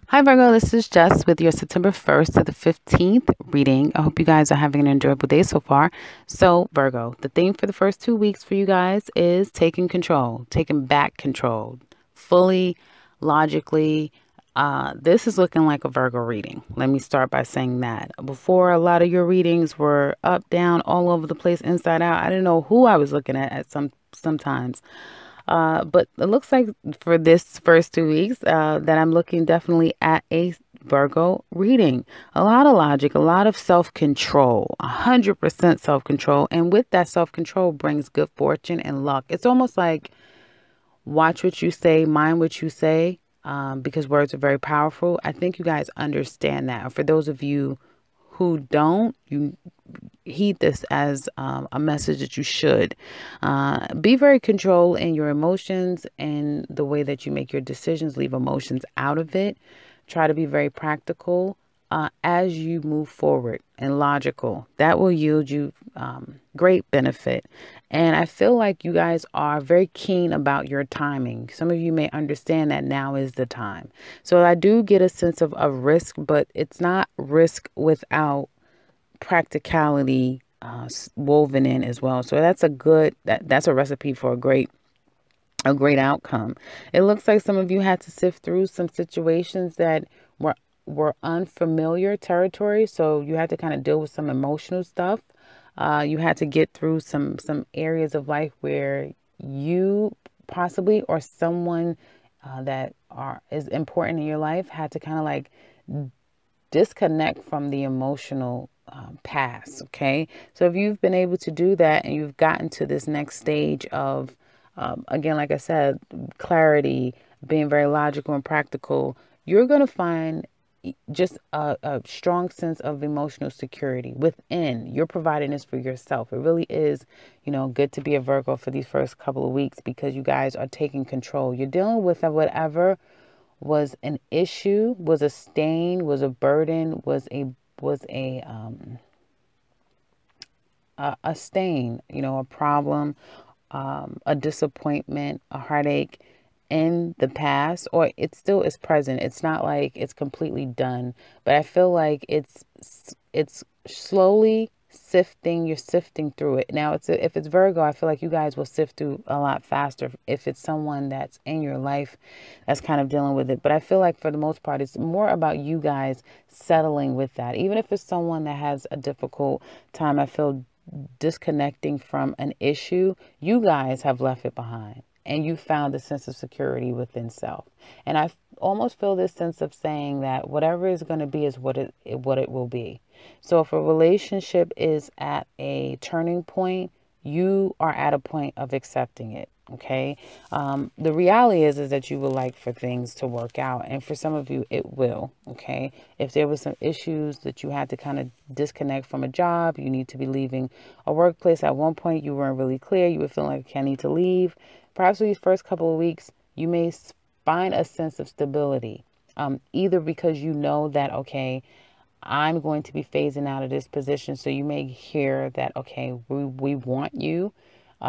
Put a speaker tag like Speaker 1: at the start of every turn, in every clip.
Speaker 1: Hi Virgo, this is Jess with your September 1st to the 15th reading. I hope you guys are having an enjoyable day so far. So Virgo, the theme for the first 2 weeks for you guys is taking control, taking back control, fully, logically. This is looking like a Virgo reading. Let me start by saying that. Before, a lot of your readings were up, down, all over the place, inside out. I didn't know who I was looking at sometimes. But it looks like for this first 2 weeks that I'm looking definitely at a Virgo reading. A lot of logic, a lot of self-control, 100% self-control. And with that self-control brings good fortune and luck. It's almost like watch what you say, mind what you say, because words are very powerful. I think you guys understand that. For those of you who don't, you heed this as a message that you should be very controlled in your emotions and the way that you make your decisions. Leave emotions out of it. Try to be very practical as you move forward and logical. That will yield you great benefit. And I feel like you guys are very keen about your timing. Some of you may understand that now is the time. So I do get a sense of risk, but it's not risk without practicality woven in as well. So that's a good that's a recipe for a great outcome. It looks like some of you had to sift through some situations that were unfamiliar territory. So you had to kind of deal with some emotional stuff. You had to get through some areas of life where you possibly or someone that is important in your life had to kind of like disconnect from the emotional past. Okay. So if you've been able to do that and you've gotten to this next stage of, again, like I said, clarity, being very logical and practical, you're going to find just a strong sense of emotional security within. You're providing this for yourself. It really is, good to be a Virgo for these first couple of weeks because you guys are taking control. You're dealing with whatever was an issue, was a stain, was a burden, was a stain, a problem, a disappointment, a heartache in the past, or it still is present. It's not like it's completely done, but I feel like it's slowly sifting. You're sifting through it. Now, if it's Virgo, I feel like you guys will sift through a lot faster if it's someone that's in your life that's kind of dealing with it. But I feel like for the most part, it's more about you guys settling with that. Even if it's someone that has a difficult time, I feel disconnecting from an issue, you guys have left it behind and you found a sense of security within self. And I almost feel this sense of saying that whatever is going to be is what it will be. So if a relationship is at a turning point, you are at a point of accepting it. Okay. The reality is that you would like for things to work out. And for some of you, it will. Okay. If there was some issues that you had to kind of disconnect from a job, you need to be leaving a workplace. At one point, you weren't really clear. You were feeling like, I need to leave. Perhaps for these first couple of weeks, you may find a sense of stability, either because you know that, okay, I'm going to be phasing out of this position. So you may hear that, okay, we want you.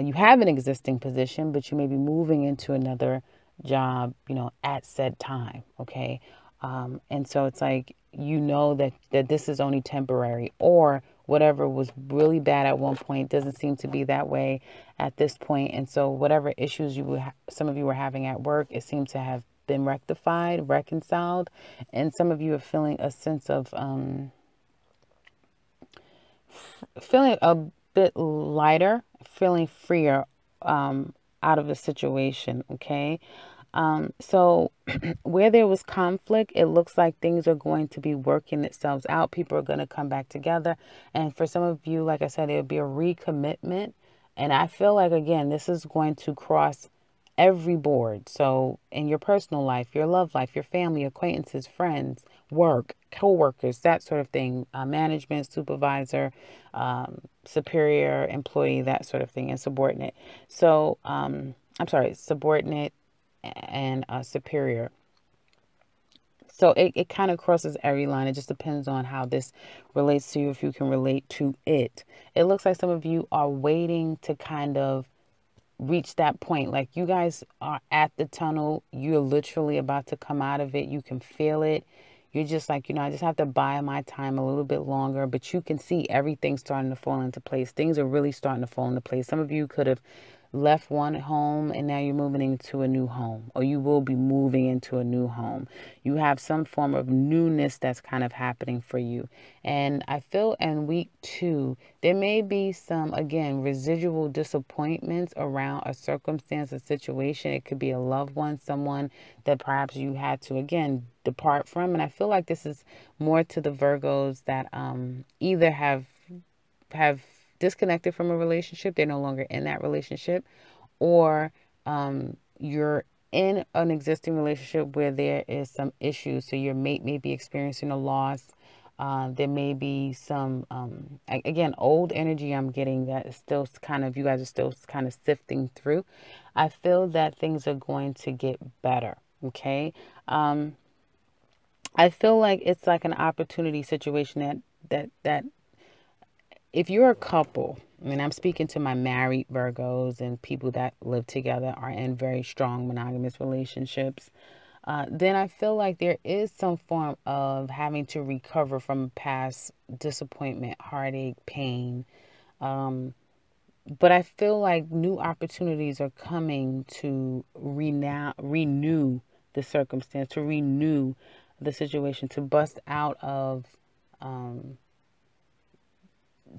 Speaker 1: You have an existing position, but you may be moving into another job, at said time. Okay. And so it's like, that this is only temporary, or whatever was really bad at one point doesn't seem to be that way at this point. And so whatever issues some of you were having at work, it seems to have been rectified, reconciled. And some of you are feeling a sense of, feeling a bit lighter, feeling freer, out of the situation. Okay. So where there was conflict, it looks like things are going to be working themselves out. People are going to come back together. And for some of you, like I said, it'll be a recommitment. And I feel like, again, this is going to cross every board. So in your personal life, your love life, your family, acquaintances, friends, work, co-workers, that sort of thing, management, supervisor, superior employee, that sort of thing, and subordinate. So, I'm sorry, subordinate and superior. So it kind of crosses every line. It just depends on how this relates to you, if you can relate to it. It looks like some of you are waiting to kind of reach that point. Like, you guys are at the tunnel. You're literally about to come out of it. You can feel it. You're just like, I just have to buy my time a little bit longer. But you can see everything starting to fall into place. Things are really starting to fall into place. Some of you could have left one home and now you're moving into a new home, or you will be moving into a new home. You have some form of newness that's kind of happening for you. And I feel in week 2, there may be some, again, residual disappointments around a circumstance, a situation. It could be a loved one, someone that perhaps you had to, again, depart from. And I feel like this is more to the Virgos that either have disconnected from a relationship, they're no longer in that relationship, or you're in an existing relationship where there is some issues. So your mate may be experiencing a loss. There may be some, again, old energy I'm getting that is still kind of, you guys are still kind of sifting through. I feel that things are going to get better, okay? I feel like it's like an opportunity situation that if you're a couple, I mean, I'm speaking to my married Virgos and people that live together, are in very strong monogamous relationships, then I feel like there is some form of having to recover from past disappointment, heartache, pain. But I feel like new opportunities are coming to renew the circumstance, to renew the situation, to bust out of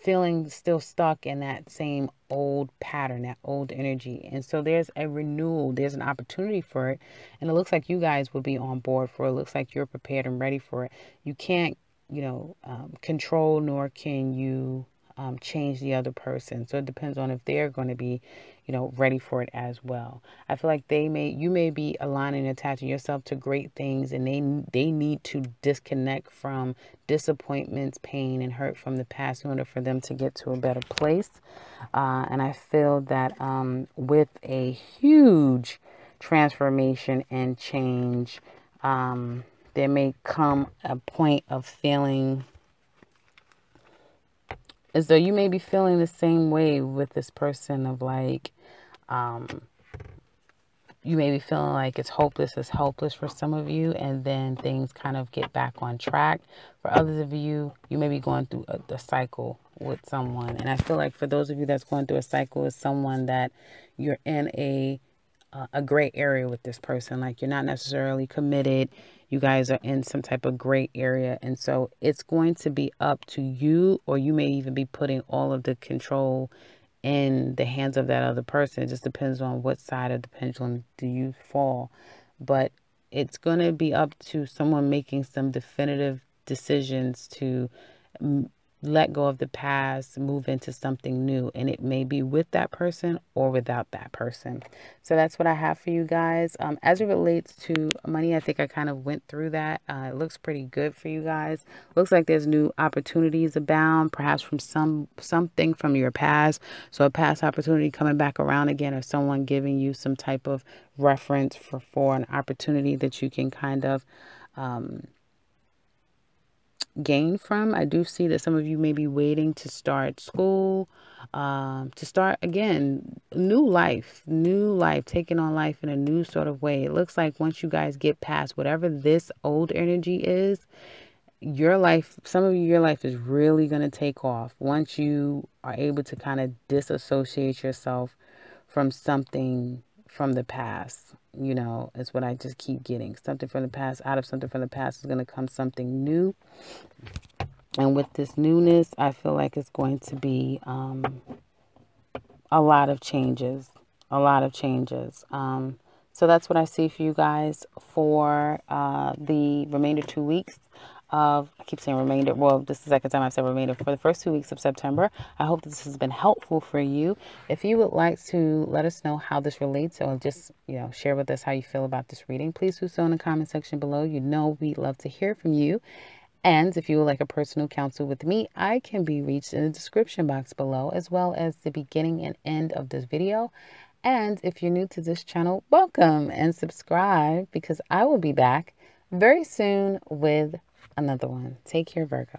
Speaker 1: feeling still stuck in that same old pattern, that old energy. And so there's a renewal, there's an opportunity for it. And it looks like you guys will be on board for it. It looks like you're prepared and ready for it. You can't, control, nor can you change the other person. So it depends on if they're going to be, ready for it as well. I feel like you may be aligning and attaching yourself to great things, and they need to disconnect from disappointments, pain, and hurt from the past in order for them to get to a better place. And I feel that with a huge transformation and change, there may come a point of feeling as though you may be feeling the same way with this person, of like, you may be feeling like it's helpless for some of you, and then things kind of get back on track. For others of you, you may be going through the cycle with someone. And I feel like for those of you that's going through a cycle with someone, that you're in a gray area with this person. Like, you're not necessarily committed. You guys are in some type of gray area. And so it's going to be up to you, or you may even be putting all of the control in the hands of that other person. It just depends on what side of the pendulum do you fall. But it's going to be up to someone making some definitive decisions to let go of the past, move into something new. And it may be with that person or without that person. So that's what I have for you guys. As it relates to money, I think I kind of went through that. It looks pretty good for you guys. Looks like there's new opportunities abound, perhaps from something from your past. So a past opportunity coming back around again, or someone giving you some type of reference for an opportunity that you can kind of gain from. I do see that some of you may be waiting to start school, to start again, new life, taking on life in a new sort of way. It looks like once you guys get past whatever this old energy is, your life, some of you, your life is really going to take off once you are able to kind of disassociate yourself from something from the past. Is what I just keep getting. Something from the past, out of something from the past is going to come something new. And with this newness, I feel like it's going to be a lot of changes. So that's what I see for you guys for the remainder 2 weeks of, I keep saying remainder, well, this is the second time I've said remainder, for the first 2 weeks of September. I hope this has been helpful for you. If you would like to let us know how this relates, or just, share with us how you feel about this reading, please do so in the comment section below. We'd love to hear from you. And if you would like a personal counsel with me, I can be reached in the description box below, as well as the beginning and end of this video. And if you're new to this channel, welcome and subscribe, because I will be back very soon with another one. Take care, Virgo.